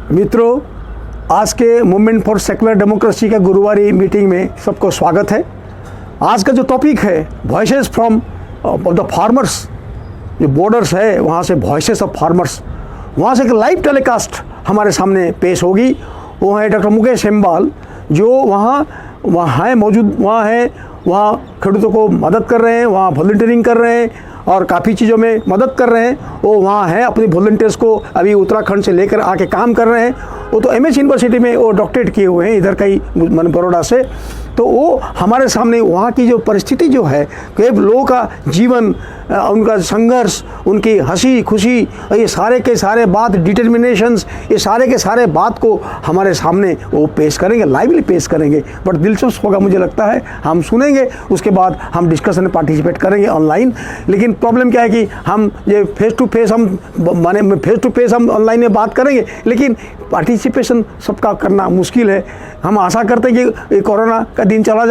मित्रों, आज के मूवमेंट फॉर सेकुलर डेमोक्रेसी के गुरुवारी मीटिंग में सबको स्वागत है। आज का जो टॉपिक है वॉइसेस फ्रॉम द फार्मर्स, जो बॉर्डर्स है वहाँ से वॉइसेस ऑफ फार्मर्स, वहाँ से एक लाइव टेलीकास्ट हमारे सामने पेश होगी। वो है डॉक्टर मुकेश हेम्बाल, जो वहाँ है मौजूद, वहाँ खेडूतों को मदद कर रहे हैं, वहाँ वॉलंटियरिंग कर रहे हैं और काफ़ी चीज़ों में मदद कर रहे हैं। वो वहाँ है, अपनी वॉलंटियर्स को अभी उत्तराखंड से लेकर आके काम कर रहे हैं। वो तो एमएस यूनिवर्सिटी में वो डॉक्टरेट किए हुए हैं, इधर का ही बड़ौदा से। तो वो हमारे सामने वहाँ की जो परिस्थिति जो है, कई लोगों का जीवन, उनका संघर्ष, उनकी हंसी खुशी, ये सारे के सारे बात, डिटर्मिनेशंस, ये सारे के सारे बात को हमारे सामने वो पेश करेंगे, लाइवली पेश करेंगे। बट दिलचस्प होगा, मुझे लगता है। हम सुनेंगे, उसके बाद हम डिस्कशन में पार्टिसिपेट करेंगे ऑनलाइन। लेकिन प्रॉब्लम क्या है कि हम ये फेस टू फेस हम ऑनलाइन में बात करेंगे, लेकिन पार्टिसिपेशन सबका करना मुश्किल है। हम आशा करते हैं कि कोरोना का दिन चला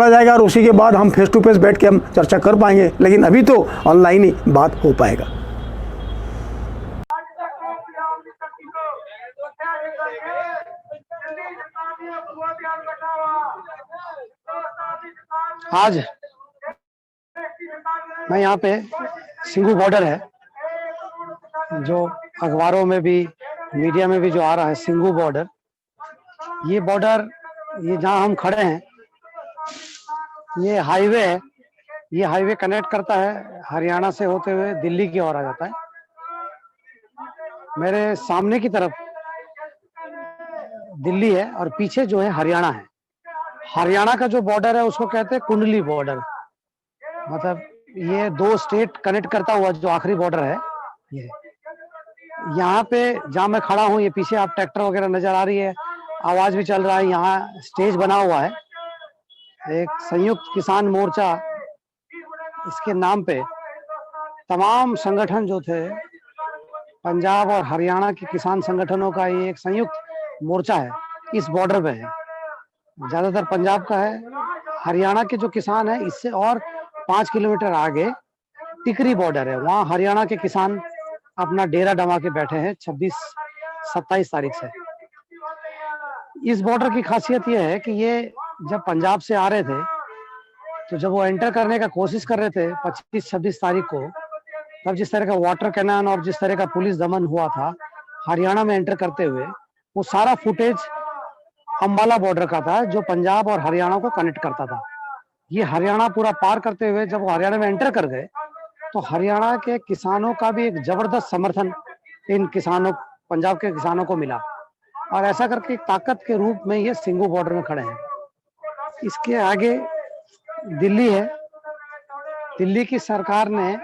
जाएगा और उसी के बाद हम फेस टू फेस बैठ के हम चर्चा कर पाएंगे, लेकिन अभी तो ऑनलाइन ही बात हो पाएगा। आज मैं यहाँ पे सिंगू बॉर्डर है, जो अखबारों में भी मीडिया में भी जो आ रहा है, सिंगू बॉर्डर। ये बॉर्डर, ये जहाँ हम खड़े हैं, ये हाईवे है। ये हाईवे कनेक्ट करता है हरियाणा से होते हुए दिल्ली की ओर आ जाता है। मेरे सामने की तरफ दिल्ली है और पीछे जो है हरियाणा है। हरियाणा का जो बॉर्डर है उसको कहते हैं कुंडली बॉर्डर। मतलब ये दो स्टेट कनेक्ट करता हुआ जो आखिरी बॉर्डर है ये। यहाँ पे जहाँ मैं खड़ा हूँ, ये पीछे आप ट्रैक्टर वगैरह नजर आ रही है, आवाज भी चल रहा है। यहाँ स्टेज बना हुआ है, एक संयुक्त किसान मोर्चा इसके नाम पे तमाम संगठन जो थे पंजाब और हरियाणा के किसान संगठनों का ये एक संयुक्त मोर्चा है, इस बॉर्डर पे है। ज्यादातर पंजाब का है। हरियाणा के जो किसान है, इससे और 5 किलोमीटर आगे टिकरी बॉर्डर है, वहाँ हरियाणा के किसान अपना डेरा डमा के बैठे हैं 26-27 तारीख से। इस बॉर्डर की खासियत यह है कि ये जब पंजाब से आ रहे थे, तो जब वो एंटर करने का कोशिश कर रहे थे 25-26 तारीख को, तब जिस तरह का वाटर कैनन और जिस तरह का पुलिस दमन हुआ था हरियाणा में एंटर करते हुए, वो सारा फुटेज अंबाला बॉर्डर का था, जो पंजाब और हरियाणा को कनेक्ट करता था। ये हरियाणा पूरा पार करते हुए जब वो हरियाणा में एंटर कर गए, तो हरियाणा के किसानों का भी एक जबरदस्त समर्थन इन किसानों, पंजाब के किसानों को मिला, और ऐसा करके एक ताकत के रूप में ये सिंगू बॉर्डर में खड़े हैं। इसके आगे दिल्ली है। दिल्ली की सरकार ने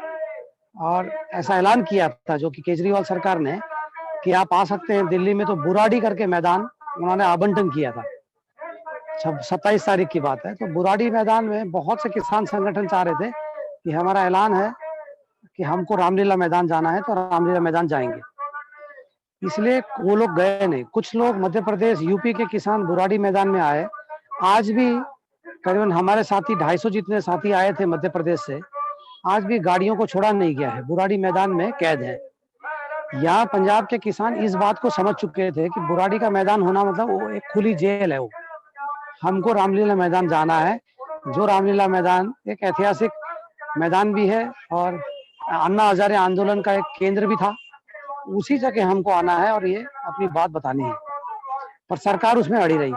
और ऐसा ऐलान किया था, जो कि केजरीवाल सरकार ने, कि आप आ सकते हैं दिल्ली में। तो बुराड़ी करके मैदान उन्होंने आवंटन किया था। 27 तारीख की बात है। तो बुराड़ी मैदान में बहुत से किसान संगठन चाह रहे थे कि हमारा ऐलान है कि हमको रामलीला मैदान जाना है, तो रामलीला मैदान जाएंगे। इसलिए वो लोग गए नहीं। कुछ लोग मध्य प्रदेश, यूपी के किसान बुराड़ी मैदान में आए। आज भी करीबन हमारे साथी 250 जितने साथी आए थे मध्य प्रदेश से, आज भी गाड़ियों को छोड़ा नहीं गया है, बुराड़ी मैदान में कैद है। यहाँ पंजाब के किसान इस बात को समझ चुके थे कि बुराड़ी का मैदान होना मतलब वो एक खुली जेल है। वो हमको रामलीला मैदान जाना है, जो रामलीला मैदान एक ऐतिहासिक मैदान भी है और अन्ना हजारे आंदोलन का एक केंद्र भी था। उसी जगह हमको आना है और ये अपनी बात बतानी है, पर सरकार उसमें अड़ी रही।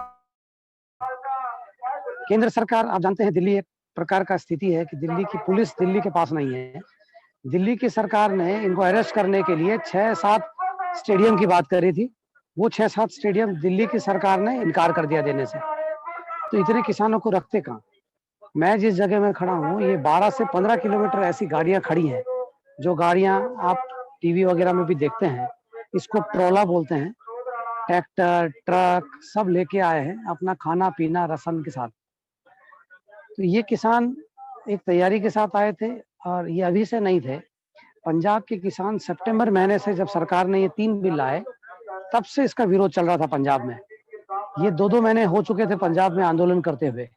केंद्र सरकार, आप जानते हैं दिल्ली एक प्रकार का स्थिति है कि दिल्ली की पुलिस दिल्ली के पास नहीं है। दिल्ली की सरकार ने इनको अरेस्ट करने के लिए 6-7 स्टेडियम की बात करी थी। वो 6-7 स्टेडियम दिल्ली की सरकार ने इनकार कर दिया देने से। तो इतने किसानों को रखते कहाँ? मैं जिस जगह में खड़ा हूँ, ये 12 से 15 किलोमीटर ऐसी गाड़ियां खड़ी हैं, जो गाड़ियां आप टीवी वगैरह में भी देखते हैं, इसको ट्रोला बोलते हैं। ट्रैक्टर, ट्रक सब लेके आए हैं अपना खाना पीना राशन के साथ। तो ये किसान एक तैयारी के साथ आए थे, और ये अभी से नहीं थे। पंजाब के किसान सितंबर महीने से, जब सरकार ने ये 3 बिल लाए, तब से इसका विरोध चल रहा था पंजाब में। ये 2-2 महीने हो चुके थे पंजाब में आंदोलन करते हुए।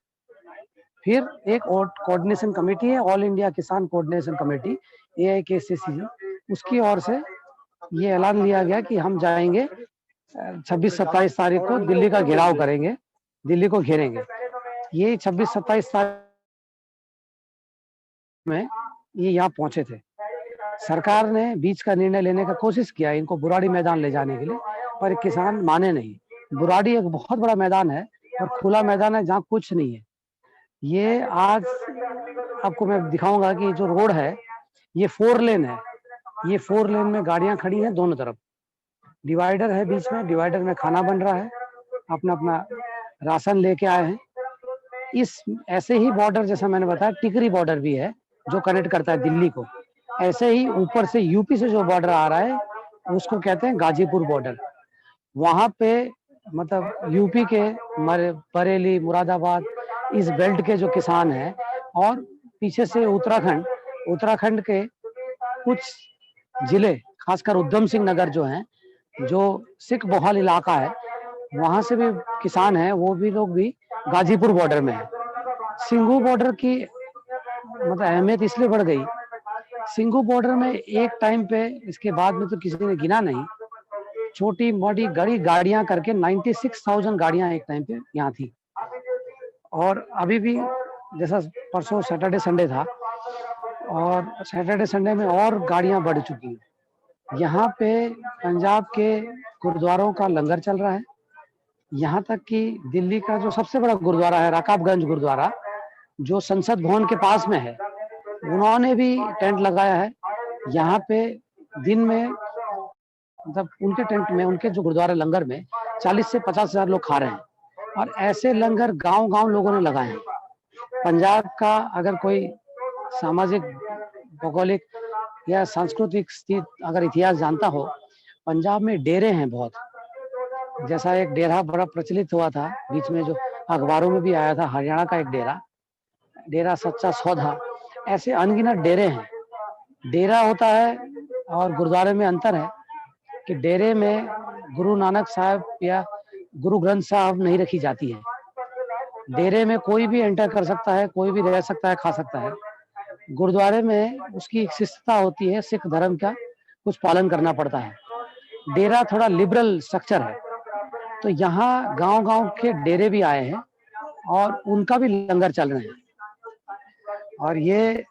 फिर एक कोऑर्डिनेशन कमेटी है, ऑल इंडिया किसान कोऑर्डिनेशन कमेटी, AIKCC, उसकी ओर से ये ऐलान लिया गया कि हम जाएंगे 26-27 तारीख को दिल्ली का घेराव करेंगे, दिल्ली को घेरेंगे। ये 26-27 तारीख में ये यहाँ पहुंचे थे। सरकार ने बीच का निर्णय लेने का कोशिश किया इनको बुराड़ी मैदान ले जाने के लिए, पर किसान माने नहीं। बुराड़ी एक बहुत बड़ा मैदान है और खुला मैदान है जहाँ कुछ नहीं है। ये आज आपको मैं दिखाऊंगा कि जो रोड है ये 4 लेन है। ये 4 लेन में गाड़ियां खड़ी हैं दोनों तरफ। डिवाइडर है बीच में, डिवाइडर में खाना बन रहा है, अपना अपना राशन लेके आए हैं। इस ऐसे ही बॉर्डर जैसा मैंने बताया टिकरी बॉर्डर भी है जो कनेक्ट करता है दिल्ली को। ऐसे ही ऊपर से यूपी से जो बॉर्डर आ रहा है उसको कहते हैं गाजीपुर बॉर्डर। वहां पे मतलब यूपी के बरेली, मुरादाबाद इस बेल्ट के जो किसान हैं और पीछे से उत्तराखंड के कुछ जिले, खासकर उधम सिंह नगर जो हैं, जो सिख बहुल इलाका है, वहां से भी किसान हैं, वो भी लोग भी गाजीपुर बॉर्डर में है। सिंघू बॉर्डर की मतलब अहमियत इसलिए बढ़ गई, सिंघू बॉर्डर में एक टाइम पे, इसके बाद में तो किसी ने गिना नहीं, छोटी मोटी गाड़ियां करके 96,000 गाड़ियां एक टाइम पे यहाँ थी। और अभी भी जैसा परसों सैटरडे संडे था और सैटरडे संडे में और गाड़ियां बढ़ चुकी हैं। यहाँ पे पंजाब के गुरुद्वारों का लंगर चल रहा है। यहाँ तक कि दिल्ली का जो सबसे बड़ा गुरुद्वारा है रकाबगंज गुरुद्वारा, जो संसद भवन के पास में है, उन्होंने भी टेंट लगाया है। यहाँ पे दिन में मतलब उनके टेंट में, उनके जो गुरुद्वारा लंगर में 40 से 50 हजार लोग खा रहे हैं। और ऐसे लंगर गांव-गांव लोगों ने लगाए हैं। पंजाब का अगर कोई सामाजिक, भौगोलिक या सांस्कृतिक स्थिति अगर इतिहास जानता हो, पंजाब में डेरे हैं बहुत। जैसा एक डेरा बड़ा प्रचलित हुआ था बीच में, जो अखबारों में भी आया था, हरियाणा का एक डेरा सच्चा सौदा। ऐसे अनगिनत डेरे हैं। डेरा होता है और गुरुद्वारे में अंतर है कि डेरे में गुरु नानक साहब या गुरु ग्रंथ साहब नहीं रखी जाती है। डेरे में कोई भी एंटर कर सकता है, कोई भी रह सकता है, खा सकता है। गुरुद्वारे में उसकी एक शिष्टता होती है, सिख धर्म का कुछ पालन करना पड़ता है। डेरा थोड़ा लिबरल स्ट्रक्चर है। तो यहाँ गांव-गांव के डेरे भी आए हैं और उनका भी लंगर चल रहे हैं। और ये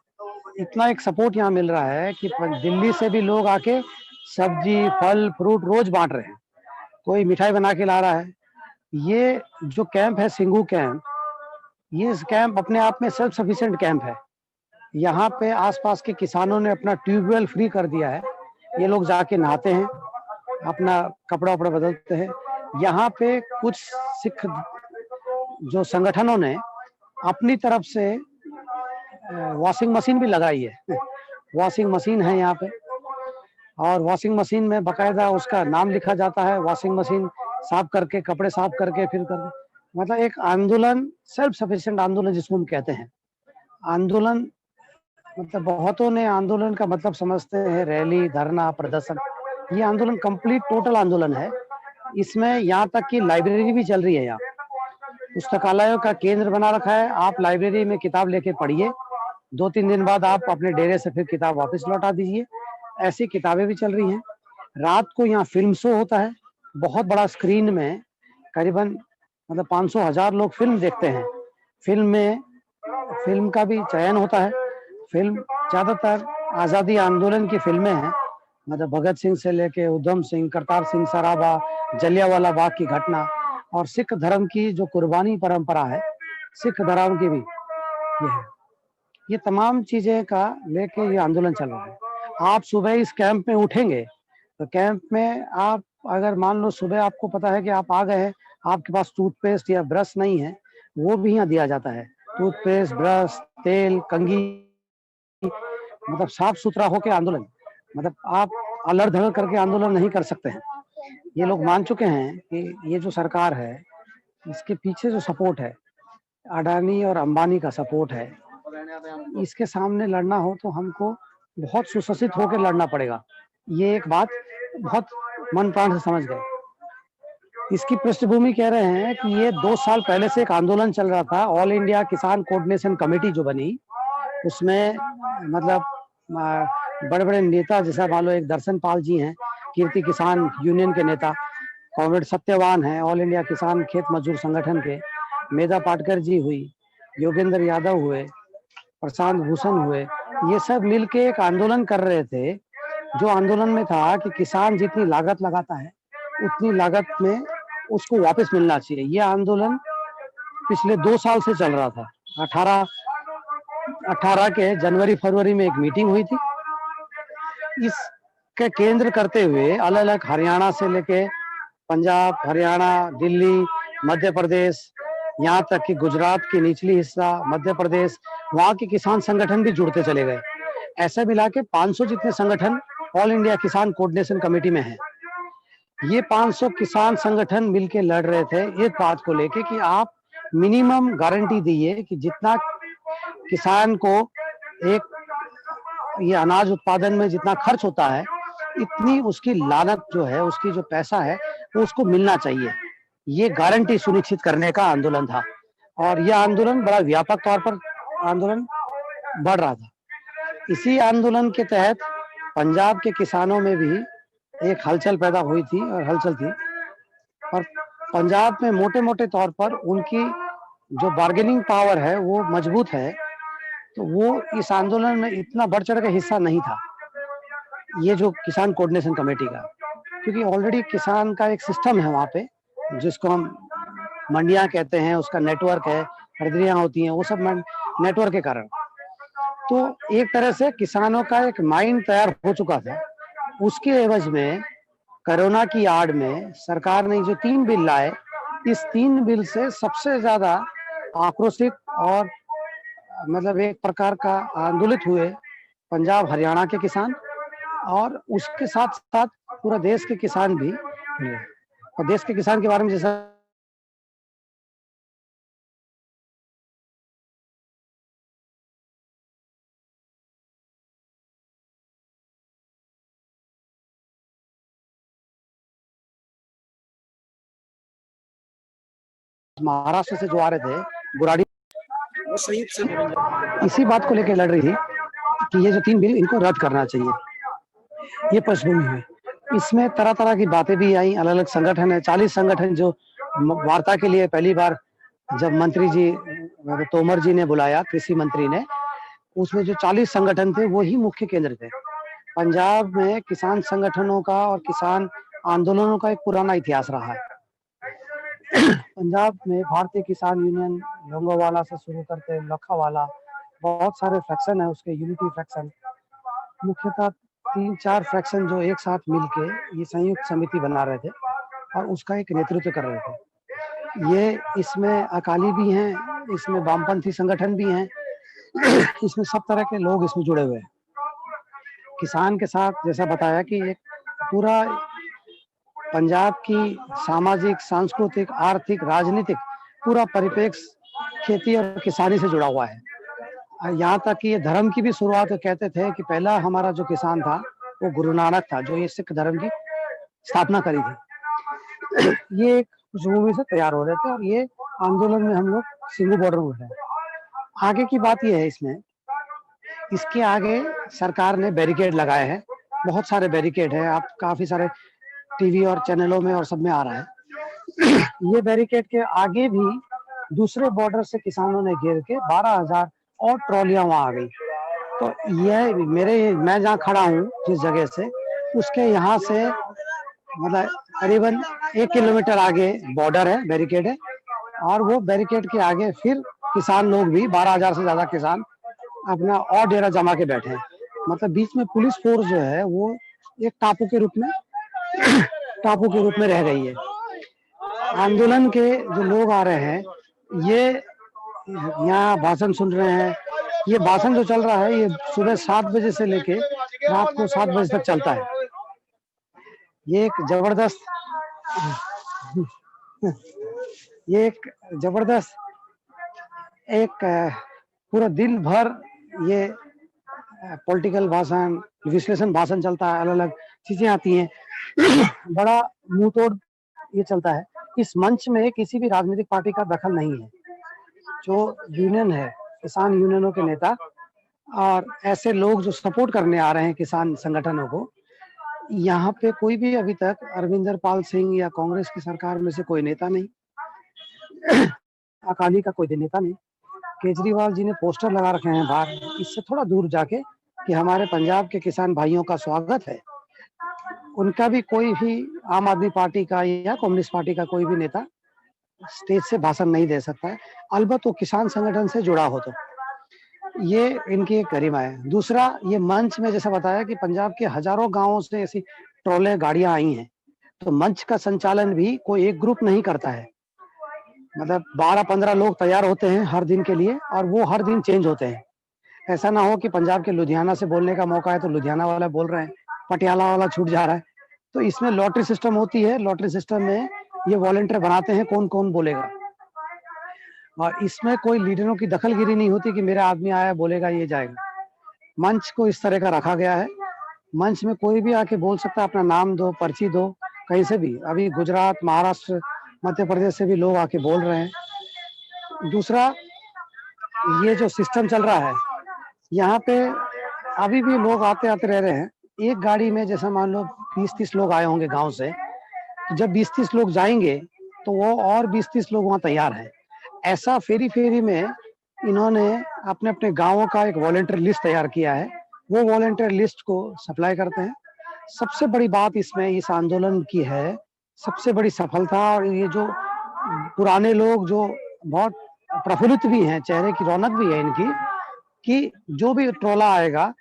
इतना एक सपोर्ट यहाँ मिल रहा है कि दिल्ली से भी लोग आके सब्जी, फल, फ्रूट रोज बांट रहे हैं। कोई मिठाई बना के ला रहा है। ये जो कैंप है सिंघू कैंप, ये कैंप अपने आप में सेल्फ सफिशिएंट कैंप है। यहाँ पे आसपास के किसानों ने अपना ट्यूबवेल फ्री कर दिया है। ये लोग जाके नहाते हैं, अपना कपड़ा वपड़ा बदलते हैं। यहाँ पे कुछ सिख जो संगठनों ने अपनी तरफ से वॉशिंग मशीन भी लगाई है। वॉशिंग मशीन है यहाँ पे और वॉशिंग मशीन में बकायदा उसका नाम लिखा जाता है। वॉशिंग मशीन साफ करके, कपड़े साफ करके फिर कर, मतलब एक आंदोलन, सेल्फ सफिशिएंट आंदोलन जिसको हम कहते हैं। आंदोलन मतलब बहुतों ने आंदोलन का मतलब समझते हैं रैली, धरना, प्रदर्शन। ये आंदोलन कंप्लीट टोटल आंदोलन है। इसमें यहाँ तक कि लाइब्रेरी भी चल रही है। यहाँ पुस्तकालयों का केंद्र बना रखा है। आप लाइब्रेरी में किताब लेके पढ़िए, 2-3 दिन बाद आप अपने डेरे से फिर किताब वापस लौटा दीजिए। ऐसी किताबें भी चल रही हैं। रात को यहाँ फिल्म शो होता है, बहुत बड़ा स्क्रीन में, करीबन मतलब 500,000 लोग फिल्म देखते हैं। फिल्म का भी चयन होता है। फिल्म ज्यादातर आजादी आंदोलन की फिल्में हैं, मतलब भगत सिंह से लेके उधम सिंह, करतार सिंह सराबा, जलियांवाला बाग की घटना और सिख धर्म की जो कुर्बानी परंपरा है, सिख धर्म की भी ये है। ये तमाम चीजें का लेके ये आंदोलन चल रहा है। आप सुबह इस कैंप में उठेंगे तो कैंप में आप अगर मान लो सुबह आपको पता है कि आप आ गए हैं, आपके पास टूथपेस्ट या ब्रश नहीं है, वो भी यहाँ दिया जाता है। टूथपेस्ट, ब्रश, तेल, कंघी, मतलब साफ सुथरा होके आंदोलन, मतलब आप अलड़ धड़ करके आंदोलन नहीं कर सकते हैं। ये लोग मान चुके हैं कि ये जो सरकार है, इसके पीछे जो सपोर्ट है, अडानी और अंबानी का सपोर्ट है, इसके सामने लड़ना हो तो हमको बहुत सुशासित होकर लड़ना पड़ेगा। ये एक बात बहुत मन प्राण से समझ गए। इसकी पृष्ठभूमि कह रहे हैं कि ये 2 साल पहले से एक आंदोलन चल रहा था, ऑल इंडिया किसान कोऑर्डिनेशन कमेटी जो बनी, उसमें मतलब बड़े बड़े नेता जैसा मान लो एक दर्शन पाल जी हैं, कीर्ति किसान यूनियन के नेता कॉमरेड सत्यवान हैं, ऑल इंडिया किसान खेत मजदूर संगठन के मेधा पाटकर जी हुई, योगेंद्र यादव हुए, प्रशांत भूषण हुए, ये सब मिलके एक आंदोलन कर रहे थे। जो आंदोलन में था कि किसान जितनी लागत लगाता है उतनी लागत में उसको वापस मिलना चाहिए। ये आंदोलन पिछले 2 साल से चल रहा था। 18 के जनवरी फरवरी में एक मीटिंग हुई थी। इसके केंद्र करते हुए अलग अलग हरियाणा से लेके पंजाब, हरियाणा, दिल्ली, मध्य प्रदेश, यहाँ तक कि गुजरात की निचली हिस्सा, मध्य प्रदेश, वहाँ के किसान संगठन भी जुड़ते चले गए। ऐसे मिला के 500 जितने संगठन ऑल इंडिया किसान कोऑर्डिनेशन कमेटी में हैं। ये 500 किसान संगठन मिलके लड़ रहे थे एक बात को लेके कि आप मिनिमम गारंटी दीजिए कि जितना किसान को एक ये अनाज उत्पादन में जितना खर्च होता है इतनी उसकी लागत जो है, उसकी जो पैसा है वो उसको मिलना चाहिए। ये गारंटी सुनिश्चित करने का आंदोलन था और यह आंदोलन बड़ा व्यापक तौर पर आंदोलन बढ़ रहा था। इसी आंदोलन के तहत पंजाब के किसानों में भी एक हलचल पैदा हुई थी और हलचल थी, और पंजाब में मोटे मोटे तौर पर उनकी जो बार्गेनिंग पावर है वो मजबूत है, तो वो इस आंदोलन में इतना बढ़ चढ़ के हिस्सा नहीं था, ये जो किसान कोऑर्डिनेशन कमेटी का, क्योंकि ऑलरेडी किसान का एक सिस्टम है वहाँ पे जिसको हम मंडियां कहते हैं, उसका नेटवर्क है, खरीदियां होती हैं, वो सब नेटवर्क के कारण। तो एक तरह से किसानों का एक माइंड तैयार हो चुका था। उसके एवज में कोरोना की आड़ में सरकार ने जो 3 बिल लाए, इस 3 बिल से सबसे ज्यादा आक्रोशित और मतलब एक प्रकार का आंदोलित हुए पंजाब हरियाणा के किसान, और उसके साथ साथ पूरा देश के किसान भी हुए। और देश के किसान के बारे में जैसा महाराष्ट्र से जो आ रहे थे बुराड़ी, वो संयुक्त से इसी बात को लेकर लड़ रही थी कि ये जो 3 बिल इनको रद्द करना चाहिए। ये पृष्ठभूमि है। इसमें तरह तरह की बातें भी आई, अलग अलग संगठन है, 40 संगठन जो वार्ता के लिए पहली बार जब मंत्री जी तोमर जी ने बुलाया, कृषि मंत्री ने, उसमें जो 40 संगठन थे वही मुख्य केंद्र थे। पंजाब में किसान संगठनों का और किसान आंदोलनों का एक पुराना इतिहास रहा है। पंजाब में भारतीय किसान यूनियन लोंगोवाला से शुरू करके लखावाला, बहुत सारे फ्रैक्शन है उसके, यूनिटी फ्रैक्शन, मुख्यतः 3-4 फ्रैक्शन जो एक साथ मिलके ये संयुक्त समिति बना रहे थे और उसका एक नेतृत्व कर रहे थे। ये इसमें अकाली भी हैं, इसमें वामपंथी संगठन भी हैं, इसमें सब तरह के लोग इसमें जुड़े हुए हैं। किसान के साथ जैसा बताया कि एक पूरा पंजाब की सामाजिक, सांस्कृतिक, आर्थिक, राजनीतिक पूरा परिप्रेक्ष्य खेती और किसानी से जुड़ा हुआ है। यहाँ तक कि ये धर्म की भी शुरुआत कहते थे कि पहला हमारा जो किसान था वो गुरु नानक था, जो ये सिख धर्म की स्थापना करी थी। ये एक पृष्ठभूमि से तैयार हो रहे थे और ये आंदोलन में हम लोग सिंगू बॉर्डर में हैं। आगे की बात ये है, इसमें इसके आगे सरकार ने बैरिकेड लगाए हैं, बहुत सारे बैरिकेड है, आप काफी सारे टीवी और चैनलों में और सब में आ रहा है। ये बैरिकेड के आगे भी दूसरे बॉर्डर से किसानों ने घेर के 12,000 और ट्रॉलियां वहां आ गई। तो यह मैं जहाँ खड़ा हूँ जिस जगह से, उसके यहाँ से मतलब करीबन 1 किलोमीटर आगे बॉर्डर है, बैरिकेड है, और वो बैरिकेड के आगे फिर किसान लोग भी 12,000 से ज्यादा किसान अपना और डेरा जमा के बैठे हैं। मतलब बीच में पुलिस फोर्स जो है वो एक टापू के रूप में रह गई है। आंदोलन के जो लोग आ रहे हैं, ये यहाँ भाषण सुन रहे हैं। ये भाषण जो चल रहा है ये सुबह 7 बजे से लेके रात को 7 बजे तक चलता है। ये एक जबरदस्त एक पूरा दिन भर ये पॉलिटिकल भाषण, विश्लेषण भाषण चलता है, अलग अलग चीजें आती हैं। बड़ा मुंह तोड़ ये चलता है। इस मंच में किसी भी राजनीतिक पार्टी का दखल नहीं है। जो यूनियन है, किसान यूनियनों के नेता और ऐसे लोग जो सपोर्ट करने आ रहे हैं किसान संगठनों को, यहाँ पे कोई भी अभी तक अरविंदर पाल सिंह या कांग्रेस की सरकार में से कोई नेता नहीं, अकाली का कोई नेता नहीं। केजरीवाल जी ने पोस्टर लगा रखे हैं बाहर, इससे थोड़ा दूर जाके, कि हमारे पंजाब के किसान भाइयों का स्वागत है। उनका भी कोई भी आम आदमी पार्टी का या कम्युनिस्ट पार्टी का कोई भी नेता स्टेज से भाषण नहीं दे सकता है, अलबत्त वो किसान संगठन से जुड़ा हो तो। ये इनकी एक गरिमा है। दूसरा, ये मंच में जैसा बताया कि पंजाब के हजारों गांवों से ऐसी ट्रोले गाड़ियां आई हैं, तो मंच का संचालन भी कोई एक ग्रुप नहीं करता है। मतलब 12-15 लोग तैयार होते हैं हर दिन के लिए, और वो हर दिन चेंज होते हैं। ऐसा ना हो कि पंजाब के लुधियाना से बोलने का मौका है तो लुधियाना वाला बोल रहे हैं, पटियाला वाला छूट जा रहा है। तो इसमें लॉटरी सिस्टम होती है। लॉटरी सिस्टम में ये वॉलंटियर बनाते हैं कौन कौन बोलेगा, और इसमें कोई लीडरों की दखलगिरी नहीं होती कि मेरा आदमी आया बोलेगा ये जाएगा। मंच को इस तरह का रखा गया है। मंच में कोई भी आके बोल सकता है, अपना नाम दो, पर्ची दो, कहीं से भी। अभी गुजरात, महाराष्ट्र, मध्य प्रदेश से भी लोग आके बोल रहे हैं। दूसरा, ये जो सिस्टम चल रहा है यहाँ पे, अभी भी लोग आते आते रह रहे हैं। एक गाड़ी में जैसे मान लो 20-30 लोग आए होंगे गांव से, तो जब 20-30 लोग जाएंगे तो वो और 20-30 लोग वहां तैयार हैं। ऐसा फेरी फेरी में इन्होंने अपने अपने गांवों का एक वॉलंटियर लिस्ट तैयार किया है। वो वॉलंटियर लिस्ट को सप्लाई करते हैं। सबसे बड़ी बात इसमें इस आंदोलन की है, सबसे बड़ी सफलता, और ये जो पुराने लोग जो बहुत प्रफुल्लित भी हैं, चेहरे की रौनक भी है इनकी, कि जो भी ट्रोला आएगा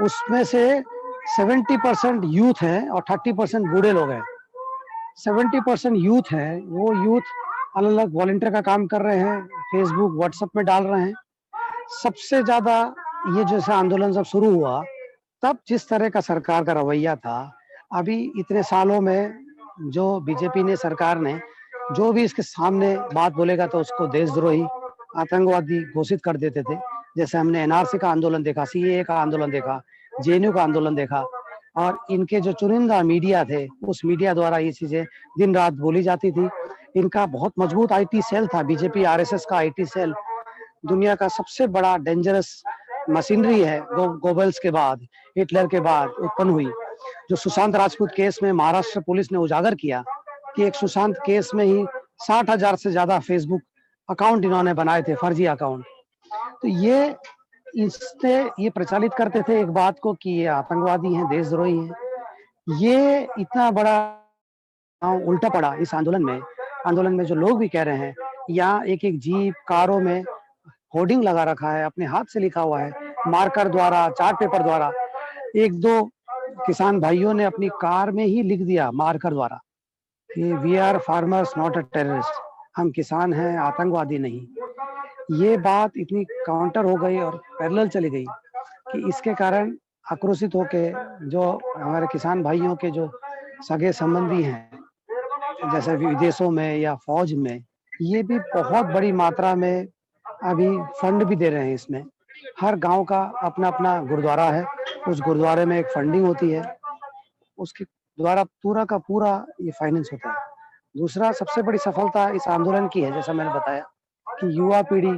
उसमें से 70% यूथ है और 30% बूढ़े लोग हैं। 70% यूथ है, वो यूथ अलग अलग वॉलंटियर का काम कर रहे हैं, फेसबुक व्हाट्सएप में डाल रहे हैं। सबसे ज्यादा ये जैसे आंदोलन जब शुरू हुआ, तब जिस तरह का सरकार का रवैया था, अभी इतने सालों में जो बीजेपी ने, सरकार ने, जो भी इसके सामने बात बोलेगा तो उसको देशद्रोही, आतंकवादी घोषित कर देते थे। जैसे हमने एनआरसी का आंदोलन देखा, सीएए का आंदोलन देखा, जेएनयू का आंदोलन देखा, और इनके जो चुनिंदा मीडिया थे, उस मीडिया द्वारा ये चीजें दिन रात बोली जाती थी। इनका बहुत मजबूत आईटी सेल था, बीजेपी आरएसएस का आईटी सेल दुनिया का सबसे बड़ा डेंजरस मशीनरी है। गोबल्स के बाद, हिटलर के बाद उत्पन्न हुई। जो सुशांत राजपूत केस में महाराष्ट्र पुलिस ने उजागर किया कि एक सुशांत केस में ही 60,000 से ज्यादा फेसबुक अकाउंट इन्होंने बनाए थे, फर्जी अकाउंट। तो ये इससे ये प्रचालित करते थे एक बात को कि ये आतंकवादी हैं, देशद्रोही हैं। ये इतना बड़ा उल्टा पड़ा इस आंदोलन में। आंदोलन में जो लोग भी कह रहे हैं, यहाँ एक एक जीप, कारों में होर्डिंग लगा रखा है, अपने हाथ से लिखा हुआ है, मार्कर द्वारा, चार्ट पेपर द्वारा। एक दो किसान भाइयों ने अपनी कार में ही लिख दिया मार्कर द्वारा कि we are farmers not a terrorist, हम किसान हैं, आतंकवादी नहीं। ये बात इतनी काउंटर हो गई और पैरेलल चली गई कि इसके कारण आक्रोशित होके जो हमारे किसान भाइयों के जो सगे संबंधी हैं, जैसे विदेशों में या फौज में, ये भी बहुत बड़ी मात्रा में अभी फंड भी दे रहे हैं इसमें। हर गांव का अपना अपना गुरुद्वारा है, उस गुरुद्वारे में एक फंडिंग होती है, उसके द्वारा पूरा का पूरा ये फाइनेंस होता है। दूसरा, सबसे बड़ी सफलता इस आंदोलन की है, जैसा मैंने बताया, कि युवा पीढ़ी,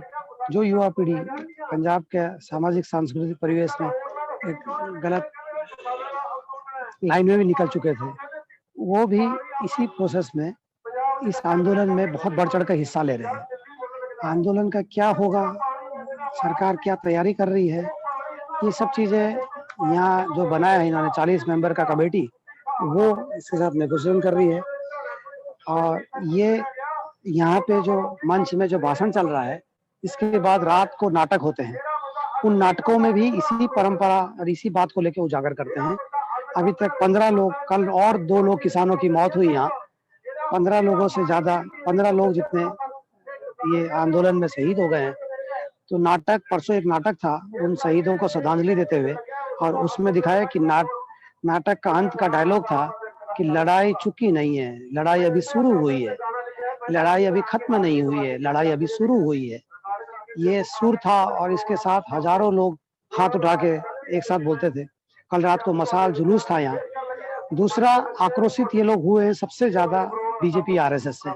जो युवा पीढ़ी पंजाब के सामाजिक सांस्कृतिक परिवेश में एक गलत लाइन में भी निकल चुके थे, वो भी इसी प्रोसेस में, इस आंदोलन में बहुत बढ़ चढ़ कर हिस्सा ले रहे हैं। आंदोलन का क्या होगा, सरकार क्या तैयारी कर रही है, ये सब चीजें यहाँ जो बनाया है इन्होंने 40 मेंबर का कमेटी, वो इसके साथ नेगोशिएशन कर रही है। और ये यहाँ पे जो मंच में जो भाषण चल रहा है, इसके बाद रात को नाटक होते हैं। उन नाटकों में भी इसी परंपरा और इसी बात को लेकर उजागर करते हैं। अभी तक 15 लोग, कल और 2 लोग किसानों की मौत हुई यहाँ। 15 लोगों से ज्यादा, 15 लोग जितने ये आंदोलन में शहीद हो गए हैं। तो नाटक, परसों एक नाटक था उन शहीदों को श्रद्धांजलि देते हुए, और उसमें दिखाया कि नाटक का अंत का डायलॉग था कि लड़ाई चुकी नहीं है, लड़ाई अभी शुरू हुई है, लड़ाई अभी खत्म नहीं हुई है, लड़ाई अभी शुरू हुई है। ये सुर था, और इसके साथ हजारों लोग हाथ उठा के एक साथ बोलते थे। कल रात को मशाल जुलूस था यहाँ। दूसरा, आक्रोशित ये लोग हुए हैं सबसे ज्यादा बीजेपी आरएसएस से,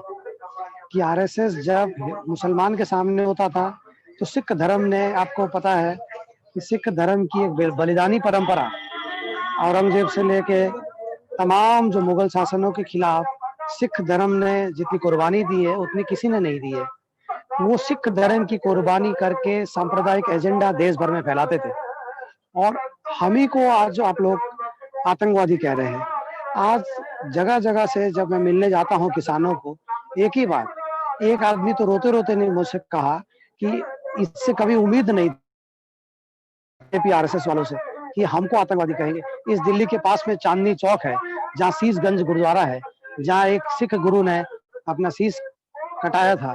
कि आरएसएस जब मुसलमान के सामने होता था तो सिख धर्म ने, आपको पता है कि सिख धर्म की एक बलिदानी परंपरा, औरंगजेब से लेके तमाम जो मुगल शासनों के खिलाफ सिख धर्म ने जितनी कुर्बानी दी है उतनी किसी ने नहीं दी है। वो सिख धर्म की कुर्बानी करके सांप्रदायिक एजेंडा देश भर में फैलाते थे और हम ही को आज जो आप लोग आतंकवादी कह रहे हैं। आज जगह जगह से जब मैं मिलने जाता हूँ किसानों को, एक ही बात, एक आदमी तो रोते रोते ने मुझसे कहा कि इससे कभी उम्मीद नहीं थी आरएसएस वालों से कि हमको आतंकवादी कहेंगे। इस दिल्ली के पास में चांदनी चौक है, जहाँ शीशगंज गुरुद्वारा है, जहाँ एक सिख गुरु ने अपना शीश कटाया था,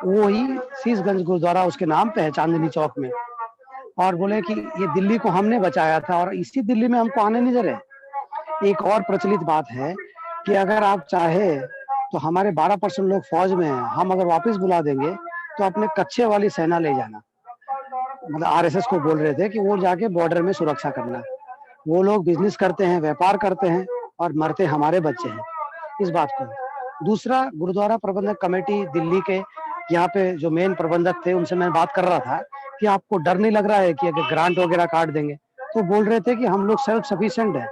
वो ही शीशगंज गुरुद्वारा उसके नाम पे है चांदनी चौक में। और बोले कि ये दिल्ली को हमने बचाया था और इसी दिल्ली में हमको आने नहीं दे रहे। एक और प्रचलित बात है कि अगर आप चाहे तो हमारे 12% लोग फौज में हैं, हम अगर वापस बुला देंगे तो अपने कच्चे वाली सेना ले जाना। मतलब आरएसएस को बोल रहे थे कि वो जाके बॉर्डर में सुरक्षा करना। वो लोग बिजनेस करते हैं, व्यापार करते हैं और मरते हमारे बच्चे हैं, इस बात को। दूसरा, गुरुद्वारा प्रबंधक कमेटी दिल्ली के यहाँ पे जो मेन प्रबंधक थे उनसे मैं बात कर रहा था कि आपको डर नहीं लग रहा है कि अगर ग्रांट वगैरह काट देंगे, तो बोल रहे थे कि हम लोग सेल्फ सफिशिएंट है।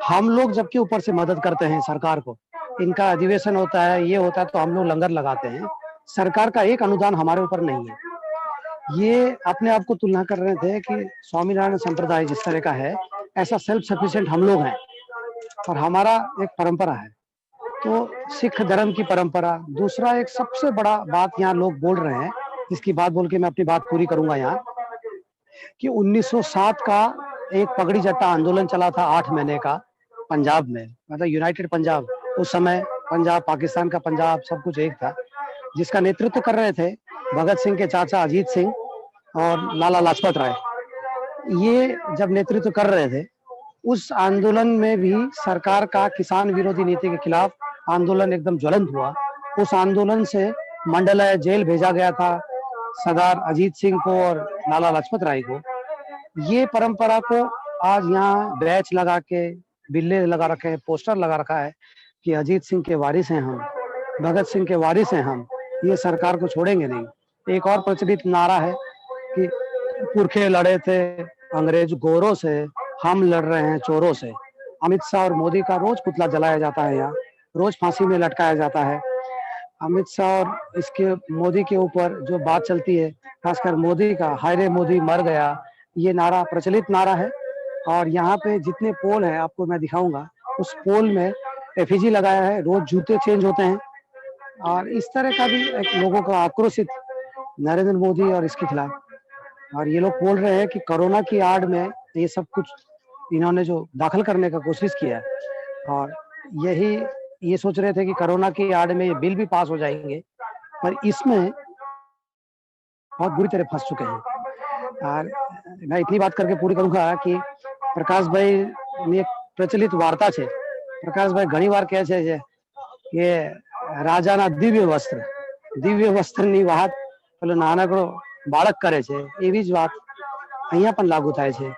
हम लोग जबकि ऊपर से मदद करते हैं सरकार को, इनका अधिवेशन होता है, ये होता है तो हम लोग लंगर लगाते हैं, सरकार का एक अनुदान हमारे ऊपर नहीं है। ये अपने आप को तुलना कर रहे थे कि स्वामीनारायण संप्रदाय जिस तरह का है, ऐसा सेल्फ सफिशिएंट हम लोग हैं और हमारा एक परंपरा है। तो सिख धर्म की परंपरा। दूसरा, एक सबसे बड़ा बात यहाँ लोग बोल रहे हैं, जिसकी बात बोल के मैं अपनी बात पूरी करूंगा यहाँ, कि 1907 का एक पगड़ी जट्टा आंदोलन चला था 8 महीने का पंजाब में, मतलब यूनाइटेड पंजाब। उस समय पंजाब, पाकिस्तान का पंजाब, सब कुछ एक था, जिसका नेतृत्व कर रहे थे भगत सिंह के चाचा अजीत सिंह और लाला लाजपत राय। ये जब नेतृत्व कर रहे थे, उस आंदोलन में भी सरकार का किसान विरोधी नीति के खिलाफ आंदोलन एकदम ज्वलंत हुआ। उस आंदोलन से मंडलाय जेल भेजा गया था सरदार अजीत सिंह को और लाला लाजपत राय को। ये परंपरा को आज यहाँ बैच लगा के, बिल्ले लगा रखे हैं, पोस्टर लगा रखा है कि अजीत सिंह के वारिस हैं हम, भगत सिंह के वारिस हैं हम, ये सरकार को छोड़ेंगे नहीं। एक और प्रचलित नारा है कि पुरखे लड़े थे अंग्रेज गोरों से, हम लड़ रहे हैं चोरों से। अमित शाह और मोदी का रोज पुतला जलाया जाता है, यहाँ रोज फांसी में लटकाया जाता है। अमित शाह और इसके मोदी के ऊपर जो बात चलती है, खासकर मोदी का, हाय रे मोदी मर गया, ये नारा प्रचलित नारा है। और यहाँ पे जितने पोल है आपको मैं दिखाऊंगा, उस पोल में एफिजी लगाया है, रोज जूते चेंज होते हैं। और इस तरह का भी एक लोगों को आक्रोशित नरेंद्र मोदी और इसके खिलाफ। और ये लोग बोल रहे हैं कि कोरोना की आड़ में ये सब कुछ इन्होंने जो दाखिल करने का कोशिश किया, और यही ये सोच रहे थे कि कोरोना की आड़ में ये बिल भी पास हो जाएंगे, पर इसमें बहुत बुरी तरह फंस चुके हैं। और मैं इतनी बात करके पूरी करूंगा कि प्रकाश भाई ने एक प्रचलित वार्ता છે, प्रकाश भाई ઘણી વાર કહે છે કે રાજાના દિવ્ય વસ્ત્રની વાત પેલો નાનકડો બાળક કરે છે, એવી જ વાત અહીંયા પણ लागू થાય છે।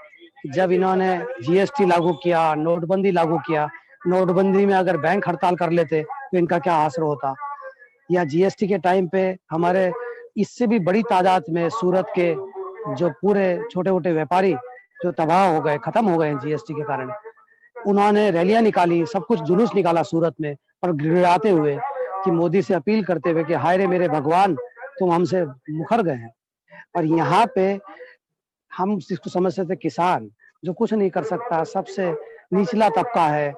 जब इन्होंने जीएसटी लागू किया, नोटबंदी लागू किया, नोटबंदी में अगर बैंक हड़ताल कर लेते तो इनका क्या हासिल होता, या जीएसटी के टाइम पे हमारे इससे भी बड़ी तादाद में सूरत के जो पूरे छोटे मोटे व्यापारी जो तबाह हो गए, खत्म हो गए जीएसटी के कारण। उन्होंने रैलियां निकाली, सब कुछ जुलूस निकाला सूरत में, और गिड़गिड़ाते हुए कि मोदी से अपील करते हुए कि हाय रे मेरे भगवान, तुम हमसे मुखर गए हैं। और यहाँ पे हम जिसको समझते थे किसान, जो कुछ नहीं कर सकता, सबसे निचला तबका है,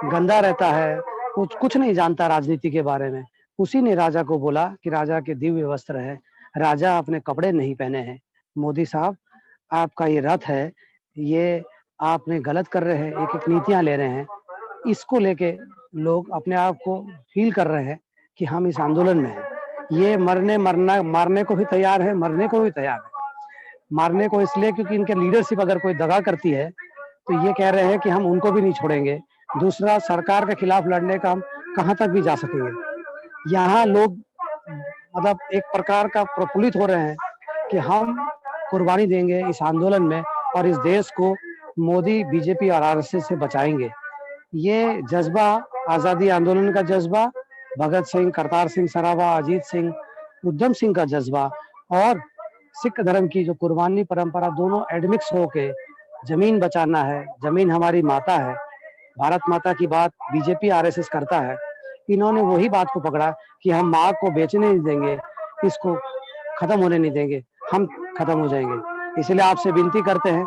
गंदा रहता है, कुछ नहीं जानता राजनीति के बारे में, उसी ने राजा को बोला कि राजा के दिव्य वस्त्र है, राजा अपने कपड़े नहीं पहने हैं। मोदी साहब, आपका ये रथ है, ये आपने गलत कर रहे हैं, एक एक नीतियां ले रहे हैं। इसको लेके लोग अपने आप को फील कर रहे हैं कि हम इस आंदोलन में हैं। ये मारने को भी तैयार है, मरने को भी तैयार है। मारने को इसलिए क्योंकि इनके लीडरशिप अगर कोई दगा करती है तो ये कह रहे हैं कि हम उनको भी नहीं छोड़ेंगे। दूसरा, सरकार के खिलाफ लड़ने का हम कहां तक भी जा सकेंगे। यहाँ लोग मतलब एक प्रकार का प्रफुल्लित हो रहे हैं कि हम कुर्बानी देंगे इस आंदोलन में और इस देश को मोदी, बीजेपी और आरएसएस से बचाएंगे। ये जज्बा, आजादी आंदोलन का जज्बा, भगत सिंह, करतार सिंह सराभा, अजीत सिंह, उधम सिंह का जज्बा और सिख धर्म की जो कुर्बानी परंपरा, दोनों एडमिक्स होके जमीन बचाना है। जमीन हमारी माता है, भारत माता की बात बीजेपी आरएसएस करता है, इन्होंने वही बात को पकड़ा कि हम माँ को बेचने नहीं देंगे, इसको खत्म होने नहीं देंगे, हम खत्म हो जाएंगे। इसलिए आपसे विनती करते हैं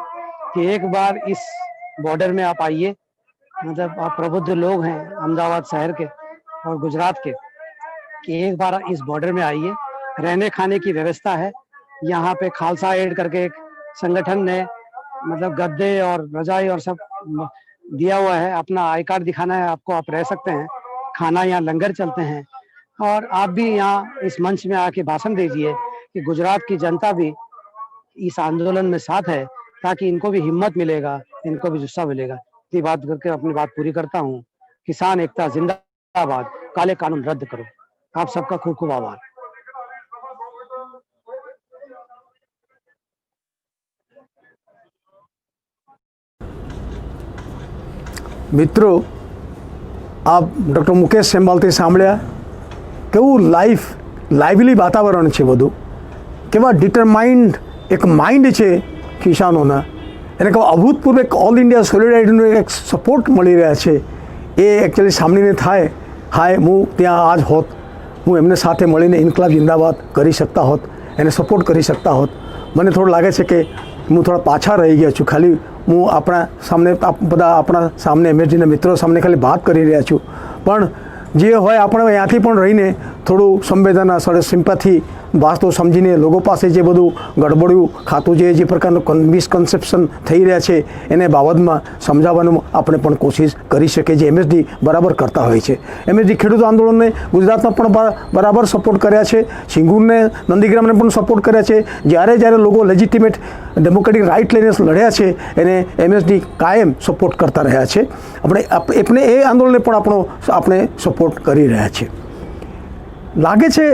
कि एक बार इस बॉर्डर में आप आइए, मतलब आप प्रबुद्ध लोग हैं अहमदाबाद शहर के और गुजरात के, कि एक बार इस बॉर्डर में आइए। रहने खाने की व्यवस्था है यहाँ पे। खालसा एड करके एक संगठन ने मतलब गद्दे और रजाई और सब दिया हुआ है। अपना आई कार्ड दिखाना है आपको, आप रह सकते हैं। खाना यहाँ लंगर चलते हैं। और आप भी यहाँ इस मंच में आके भाषण दीजिए कि गुजरात की जनता भी इस आंदोलन में साथ है, ताकि इनको भी हिम्मत मिलेगा, इनको भी जुस्सा मिलेगा। ये बात करके अपनी बात पूरी करता हूँ। किसान एकता जिंदाबाद, काले कानून रद्द करो। आप सबका खूब खूब आभार। મિત્રો, આપ ડૉક્ટર મુકેશ સેમ્બાલથી સાંભળ્યા કેવું લાઇવલી વાતાવરણ છે બધું, કેવા ડિટરમાઇન્ડ એક માઇન્ડ છે કિસાનોના, એને કહો અભૂતપૂર્વ એક ઓલ ઇન્ડિયા સોલિડારિટીનો એક સપોર્ટ મળી રહ્યા છે। એ એકચ્યુઅલી સાંભળીને થાય હાય હું ત્યાં આજ હોત, હું એમને સાથે મળીને ઇન્કલાબ જિંદાબાદ કરી શકતા હોત, એને સપોર્ટ કરી શકતા હોત। મને થોડું લાગે છે કે હું થોડા પાછા રહી ગયા છું। ખાલી હું આપણા સામને બધા આપણા સામને એમએસડીના મિત્રો સામે ખાલી વાત કરી રહ્યા છું, પણ જે હોય આપણે અહીંયાથી પણ રહીને થોડું સંવેદના સિમ્પથી વાસ્તવ સમજીને લોકો પાસે જે બધું ગડબડ્યું ખાતું જે પ્રકારનું મિસકન્સેપ્શન થઈ રહ્યા છે એને બાબતમાં સમજાવવાનું આપણે પણ કોશિશ કરી શકીએ, જે એમએસડી બરાબર કરતા હોય છે। એમએસડી ખેડૂત આંદોલનને ગુજરાતમાં પણ બરાબર સપોર્ટ કર્યા છે, સિંગુરને નંદીગ્રામને પણ સપોર્ટ કર્યા છે। જ્યારે લોકો લેજિટિમેટ ડેમોક્રેટિક રાઇટ લઈને લડ્યા છે એને એમએસડી કાયમ સપોર્ટ કરતા રહ્યા છે। આપણે એ આંદોલનને પણ આપણે સપોર્ટ કરી રહ્યા છીએ। લાગે છે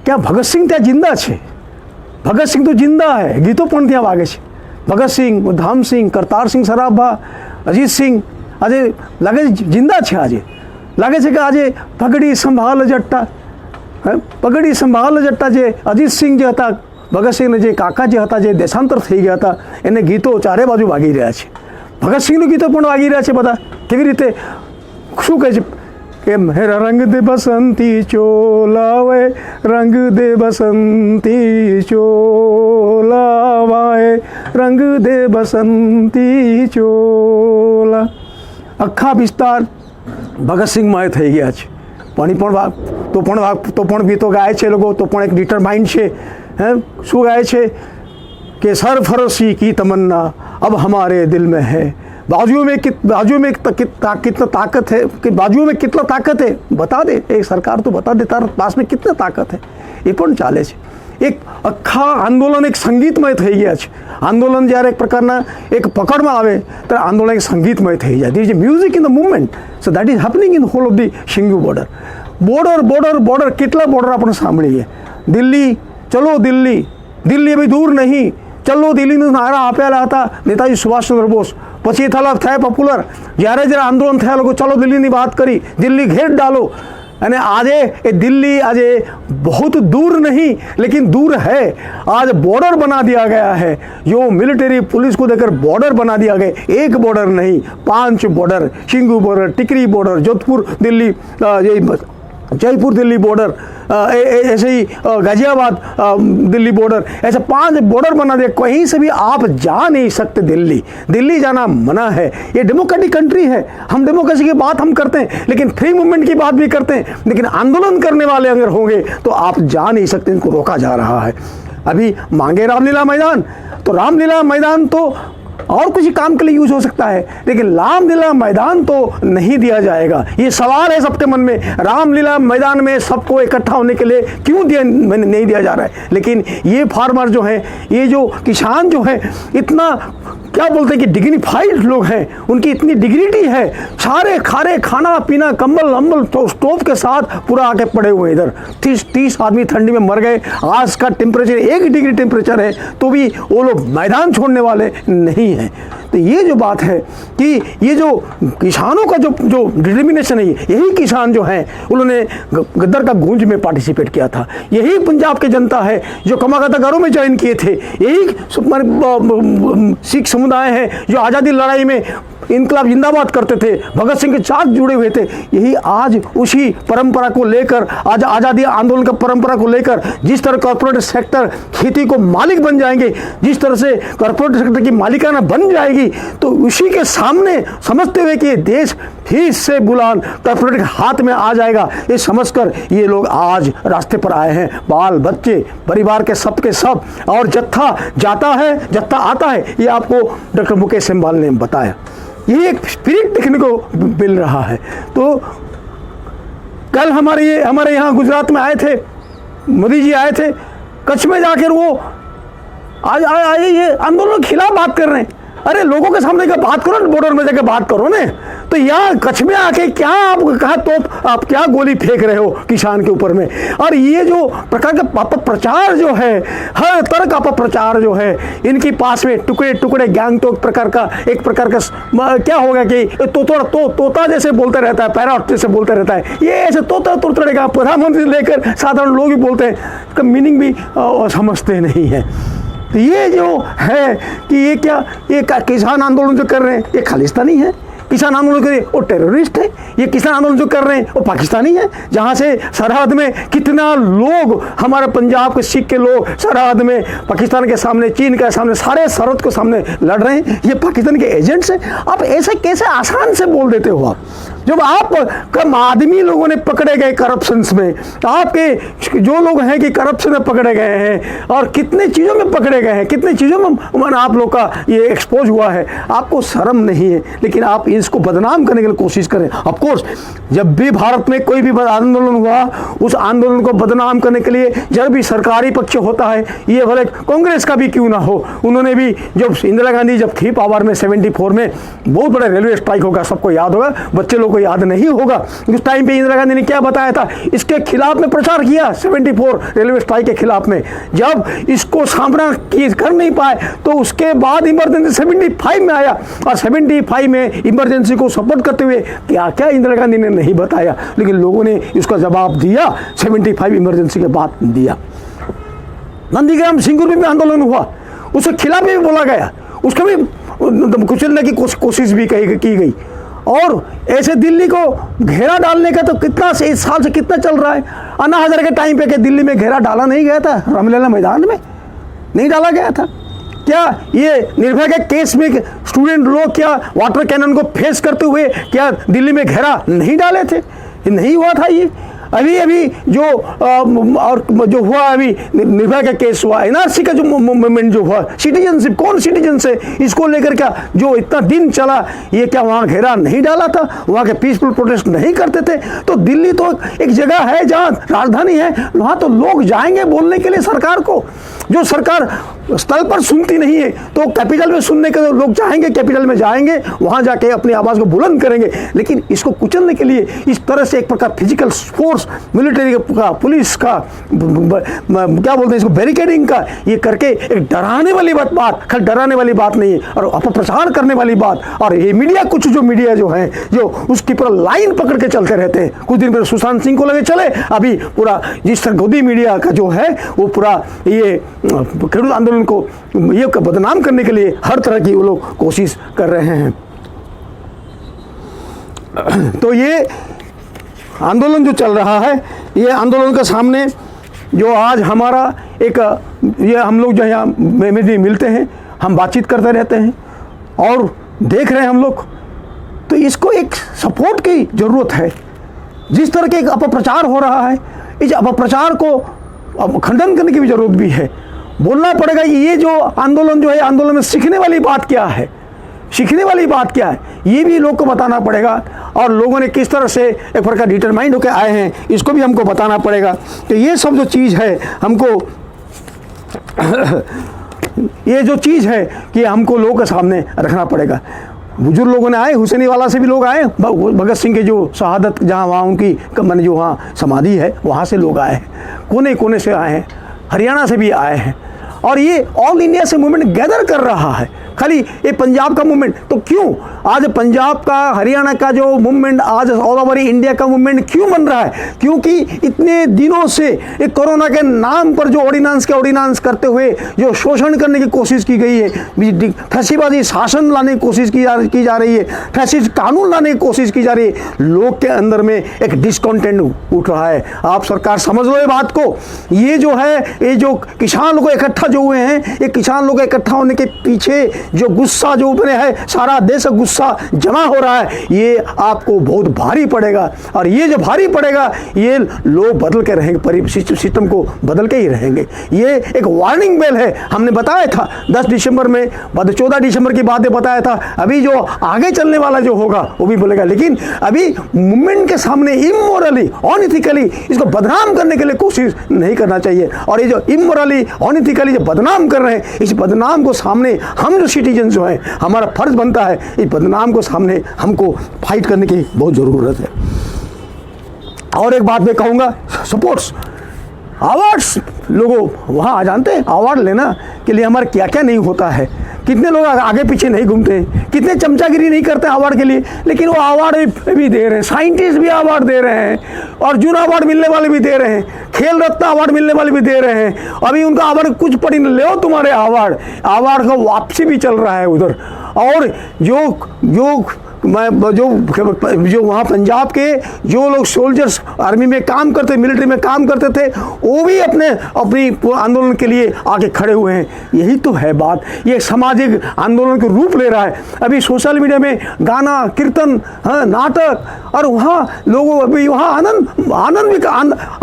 કે ભગતસિંહ ત્યાં જિંદા છે। ભગતસિંહ તો જિંદા હે, ગીતો પણ ત્યાં વાગે છે। ભગતસિંહ, ધામસિંહ, કરતારસિંહ સરાભા, અજીતસિંહ આજે લાગે છે જિંદા છે। આજે લાગે છે કે આજે પગડી સંભાળ જટ્ટા, પગડી સંભાળ જટ્ટા જે અજીતસિંહ જે હતા, ભગતસિંહને જે કાકા જે હતા, જે દેશાંતર થઈ ગયા હતા, એને ગીતો ચારે બાજુ વાગી રહ્યા છે। ભગતસિંહનું ગીતો પણ વાગી રહ્યા છે બધા। કેવી રીતે, શું કહે છે કે મેરા રંગ દે બસંતી ચોલાવે, રંગ દે બસંતી ચોલાવાય, રંગ દે બસંતી ચોલા। આખા વિસ્તાર ભગતસિંહમય થઈ ગયા છે। તો પણ ગીતો ગાય છે લોકો, તો પણ એક ડિટરમાઇન્ડ છે। શું ગાય છે कि सरफरोशी की तमन्ना अब हमारे दिल में है, बाजुओं में कितना ताकत है, कि बाजुओं में कितना ताकत है बता दे, एक सरकार तो बता दे तारा पास में कितना ताकत है। ये पण चाले छे। एक आखा आंदोलन एक संगीतमय થઈ ગયા છે। આંદોલન જ્યારે એક પ્રકારના એક પકડમાં આવે ત્યારે આંદોલન એક સંગીતમય થઈ જાય। This is music in the movement, so that is happening in whole of the Xingu border. કેટલા બોર્ડર આપણે સાંભળીએ। દિલ્હી, ચલો દિલ્હી, દિલ્હી અભી દૂર નહીં, ચલો દિલ્હીનો નારા આપ્યા હતા નેતાજી સુભાષચંદ્ર બોઝ। પછી થયા પોપ્યુલર, જ્યારે આંદોલન થયા લોકો ચલો દિલ્હીની વાત કરી, દિલ્હી घेर डालो। અને આજે એ દિલ્હી આજે बहुत दूर नहीं लेकिन दूर है। आज बॉर्डर बना दिया गया है, जो मिलिट्री पुलिस को देकर बॉर्डर बना दिया गया। एक बॉर्डर नहीं, 5 बॉर्डर, शिंगू बॉर्डर, टिकरी बॉर्डर, जोधपुर दिल्ली, जयपुर दिल्ली बॉर्डर, ऐसे ही गाजियाबाद दिल्ली बॉर्डर, ऐसे 5 बॉर्डर बना दिया। कहीं से भी आप जा नहीं सकते। दिल्ली जाना मना है। ये डेमोक्रेटिक कंट्री है, हम डेमोक्रेसी की बात हम करते हैं, लेकिन फ्री मूवमेंट की बात भी करते हैं, लेकिन आंदोलन करने वाले अगर होंगे तो आप जा नहीं सकते, इनको रोका जा रहा है। अभी मांगे रामलीला मैदान, तो रामलीला मैदान तो और कुछ काम के लिए यूज हो सकता है, लेकिन रामलीला मैदान तो नहीं दिया जाएगा। ये सवाल है सबके मन में, रामलीला मैदान में सबको इकट्ठा होने के लिए क्यों नहीं दिया जा रहा है। लेकिन ये फार्मर जो है, ये जो किसान जो है, इतना क्या बोलते हैं कि डिग्निफाइड लोग हैं, उनकी इतनी डिग्निटी है, सारे खारे खाना पीना कंबल अम्बल तो स्टोव के साथ पूरा आके पड़े हुए इधर। 30 आदमी ठंडी में मर गए। आज का टेम्परेचर 1 डिग्री टेम्परेचर है, तो भी वो लोग मैदान छोड़ने वाले नहीं हैं। तो ये जो बात है कि ये जो किसानों का जो डिटर्मिनेशन है, यही किसान जो हैं उन्होंने गद्दार का गूंज में पार्टिसिपेट किया था। यही पंजाब की जनता है जो कमागतागारों में ज्वाइन किए थे। यही सिख समुदाय है जो आज़ादी लड़ाई में इनकलाब जिंदाबाद करते थे, भगत सिंह के साथ जुड़े हुए थे, यही आज उसी परंपरा को लेकर, आज आज़ादी आंदोलन का परंपरा को लेकर जिस तरह कॉर्पोरेट सेक्टर खेती को मालिक बन जाएंगे, जिस तरह से कॉर्पोरेट सेक्टर की मालिकाना बन जाएगी, तो उसी के सामने समझते हुए कि ये देश ही से बुलान कॉर्पोरेट के हाथ में आ जाएगा, ये समझकर ये लोग आज रास्ते पर आए हैं। बाल बच्चे परिवार के सब और जत्था जाता है, जत्था आता है, ये आपको डॉक्टर मुकेश सिंबाल ने बताया। ये एक स्पिरिट देखने को मिल रहा है। तो कल हमारे यहाँ गुजरात में आए थे, मोदी जी आए थे, कच्छ में जाकर वो आज ये आंदोलन के खिलाफ बात कर रहे हैं। अरे लोगों के सामने क्या बात करो ना, बॉर्डर में जाकर बात करो ना। तो यहाँ कच्छ में आके क्या आप क्या गोली फेंक रहे हो किसान के ऊपर में। और ये जो प्रकार का अपप्रचार जो है, हर तरह का अपप्रचार जो है, इनके पास में टुकड़े टुकड़े गैंग तो एक प्रकार का क्या होगा कि तोता जैसे बोलते रहता है, पैराट जैसे बोलते रहता है, ये ऐसे तोता का प्रधानमंत्री लेकर साधारण लोग भी बोलते हैं, इसका मीनिंग भी समझते नहीं है। तो ये जो है कि ये किसान आंदोलन जो कर रहे हैं ये खालिस्तानी है, किसान आंदोलन कर रहे हैं वो टेररिस्ट है, ये किसान आंदोलन जो कर रहे हैं वो पाकिस्तानी है। जहाँ से सरहद में कितना लोग, हमारे पंजाब के सिख के लोग सरहद में पाकिस्तान के सामने, चीन के सामने, सारे सरहद के सामने लड़ रहे हैं, ये पाकिस्तान के एजेंट्स हैं। आप ऐसे कैसे आसान से बोल देते हो? आप जब आप कम आदमी लोगों ने पकड़े गए करप्शंस में, आपके जो लोग हैं कि करप्शन में पकड़े गए हैं और कितने चीज़ों में पकड़े गए हैं, कितने चीज़ों में आप लोग का ये एक्सपोज हुआ है, आपको शर्म नहीं है, लेकिन आप इसको बदनाम करने के लिए कोशिश करें। ऑफकोर्स जब भी भारत में कोई भी आंदोलन हुआ, उस आंदोलन को बदनाम करने के लिए जब भी सरकारी पक्ष होता है, ये भले कांग्रेस का भी क्यों ना हो, उन्होंने भी जब इंदिरा गांधी जब थी पावर में 74 में, बहुत बड़ा रेलवे स्ट्राइक होगा, सबको याद होगा, बच्चे लोग को याद नहीं होगा। उस टाइम पे इंदिरा गांधी ने क्या बताया था, इसके खिलाफ में प्रचार किया 74 रेलवे स्ट्राइक के खिलाफ में। जब इसको सामना कर नहीं पाए तो उसके बाद इमरजेंसी 75 में आया, और 75 में इमरजेंसी को सपोर्ट करते हुए क्या क्या इंदिरा गांधी ने नहीं बताया, लेकिन लोगों ने इसका जवाब दिया, 75 इमरजेंसी के बाद दिया। नंदीग्राम सिंगूर में आंदोलन हुआ, उसके खिलाफ भी बोला गया, उसको भी कुचलने की कोशिश भी की गई। और ऐसे दिल्ली को घेरा डालने का तो कितना इस साल से कितना चल रहा है। अन्ना हजारे के टाइम पे कि दिल्ली में घेरा डाला नहीं गया था, रामलीला मैदान में नहीं डाला गया था क्या? ये निर्भया के केस में स्टूडेंट लोग क्या वाटर कैनन को फेस करते हुए क्या दिल्ली में घेरा नहीं डाले थे? ये नहीं हुआ था। ये अभी जो हुआ, अभी निर्भया का केस हुआ, एनआरसी का जो मूवमेंट जो हुआ, सिटीजनशिप, कौन सिटीजन से इसको लेकर क्या जो इतना दिन चला, ये क्या वहाँ घेरा नहीं डाला था? वहाँ के पीसफुल प्रोटेस्ट नहीं करते थे? तो दिल्ली तो एक जगह है जहाँ राजधानी है, वहाँ तो लोग जाएंगे बोलने के लिए सरकार को। जो सरकार स्थल पर सुनती नहीं है तो कैपिटल में सुनने के लोग जाएंगे, कैपिटल में जाएंगे, वहाँ जाके अपनी आवाज़ को बुलंद करेंगे। लेकिन इसको कुचलने के लिए इस तरह से एक प्रकार फिजिकल फोर्स, मिलिट्री का, पुलिस का, क्या बोलते हैं इसको, बैरिकेडिंग का, ये करके एक डराने वाली बात खाली डराने वाली बात नहीं है, और अपप्रचार करने वाली बात। और ये मीडिया, कुछ जो मीडिया जो है, जो उसकी पूरा लाइन पकड़ के चलते रहते हैं। कुछ दिन पहले सुशांत सिंह को लगे चले, अभी पूरा जिस तरह गोदी मीडिया का जो है वो पूरा ये खेडूत आंदोलन को ये बदनाम करने के लिए हर तरह की वो लोग कोशिश कर रहे हैं। तो ये आंदोलन जो चल रहा है, ये आंदोलन के सामने जो आज हमारा एक ये हम लोग जो यहाँ में मिलते हैं, हम बातचीत करते रहते हैं और देख रहे हैं हम लोग, तो इसको एक सपोर्ट की ज़रूरत है। जिस तरह के एक अपप्रचार हो रहा है, इस अपप्रचार को खंडन करने की भी ज़रूरत भी है। बोलना पड़ेगा कि ये जो आंदोलन जो है, आंदोलन में सीखने वाली बात क्या है, सीखने वाली बात क्या है, ये भी लोग को बताना पड़ेगा। और लोगों ने किस तरह से एक प्रकार डिटरमाइंड होकर आए हैं, इसको भी हमको बताना पड़ेगा। तो ये सब जो चीज़ है हमको ये जो चीज़ है कि हमको लोगों के सामने रखना पड़ेगा। बुजुर्ग लोगों ने आए, हुसैनी वाला से भी लोग आए, भगत सिंह के जो शहादत जहाँ वहाँ उनकी मैंने जो वहाँ समाधि है वहाँ से लोग आए हैं, कोने कोने से आए हैं, हरियाणा से भी आए हैं। और ये ऑल इंडिया से मूवमेंट गैदर कर रहा है। खाली ये पंजाब का मूवमेंट। तो क्यों आज पंजाब का, हरियाणा का जो मूवमेंट आज ऑल ओवर इंडिया का मूवमेंट क्यों बन रहा है? क्योंकि इतने दिनों से एक कोरोना के नाम पर जो ऑर्डिनेंस करते हुए जो शोषण करने की कोशिश की गई है, फैसीबादी शासन लाने की कोशिश की जा रही है, फैसिस्ट कानून लाने की कोशिश की जा रही है, लोग के अंदर में एक डिस्कॉन्टेंट उठ रहा है। आप सरकार समझ लो ये बात को। ये जो है, ये जो किसान लोग इकट्ठा जो हुए हैं, ये किसान लोग इकट्ठा होने के पीछे जो गुस्सा जो ऊपर है, सारा देश का गुस्सा जमा हो रहा है, ये आपको बहुत भारी पड़ेगा। और ये जो भारी पड़ेगा, ये लोग बदल के रहेंगे, सिस्टम को बदल के ही रहेंगे। ये एक वार्निंग बेल है। हमने बताया था 10 दिसंबर में, 14 दिसंबर की बातें बताया था। अभी जो आगे चलने वाला जो होगा वो भी बोलेगा, लेकिन अभी मूवमेंट के सामने इमोरली, अनइथिकली इसको बदनाम करने के लिए कोशिश नहीं करना चाहिए। और ये जो इमोरली, अनइथिकली जो बदनाम कर रहे हैं, इस बदनाम को सामने हम जो सिटीजन जो हैं, हमारा फर्ज बनता है इस बदनाम को सामने हमको फाइट करने की बहुत ज़रूरत है। और एक बात मैं कहूँगा, सपोर्ट्स अवार्ड्स, लोगों वहाँ आ जानते हैं अवार्ड लेना के लिए हमारा क्या क्या नहीं होता है। कितने लोग आगे पीछे नहीं घूमते हैं, कितने चमचागिरी नहीं करते अवार्ड के लिए, लेकिन वो अवार्ड भी दे रहे हैं। साइंटिस्ट भी अवार्ड दे रहे हैं, अर्जुन अवार्ड मिलने वाले भी दे रहे हैं, खेल रत्न अवार्ड मिलने वाले भी दे रहे हैं। अभी उनका अवार्ड कुछ पड़ी न ले तुम्हारे अवार्ड का वापसी भी चल रहा है उधर। और जो वहाँ पंजाब के जो लोग सोल्जर्स आर्मी में काम करते, मिलिट्री में काम करते थे, वो भी अपनी आंदोलन के लिए आके खड़े हुए हैं। यही तो है बात। ये सामाजिक आंदोलन के रूप ले रहा है। अभी सोशल मीडिया में गाना, कीर्तन, नाटक, और वहाँ लोगों अभी वहाँ आनंद भी,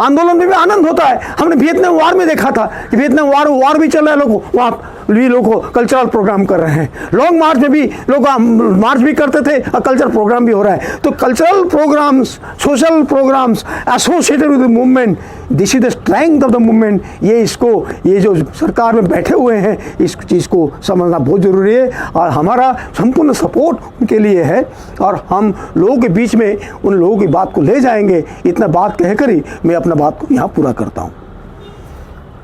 आंदोलन में भी आनंद होता है। हमने वियतनाम वार में देखा था कि वियतनाम वार भी चल रहा है, लोग वहाँ भी लोग कल्चरल प्रोग्राम कर रहे हैं। लॉन्ग मार्च में भी लोग मार्च भी करते थे और कल्चरल प्रोग्राम भी हो रहा है। तो cultural programmes, social programmes associated with the movement, this is the strength of the movement. ये जो सरकार में बैठे हुए हैं, इस चीज़ को समझना बहुत ज़रूरी है और हमारा संपूर्ण सपोर्ट उनके लिए है। और हम लोगों के बीच में उन लोगों की बात को ले जाएंगे। इतना बात कहकर ही मैं अपना बात को यहाँ पूरा करता हूँ।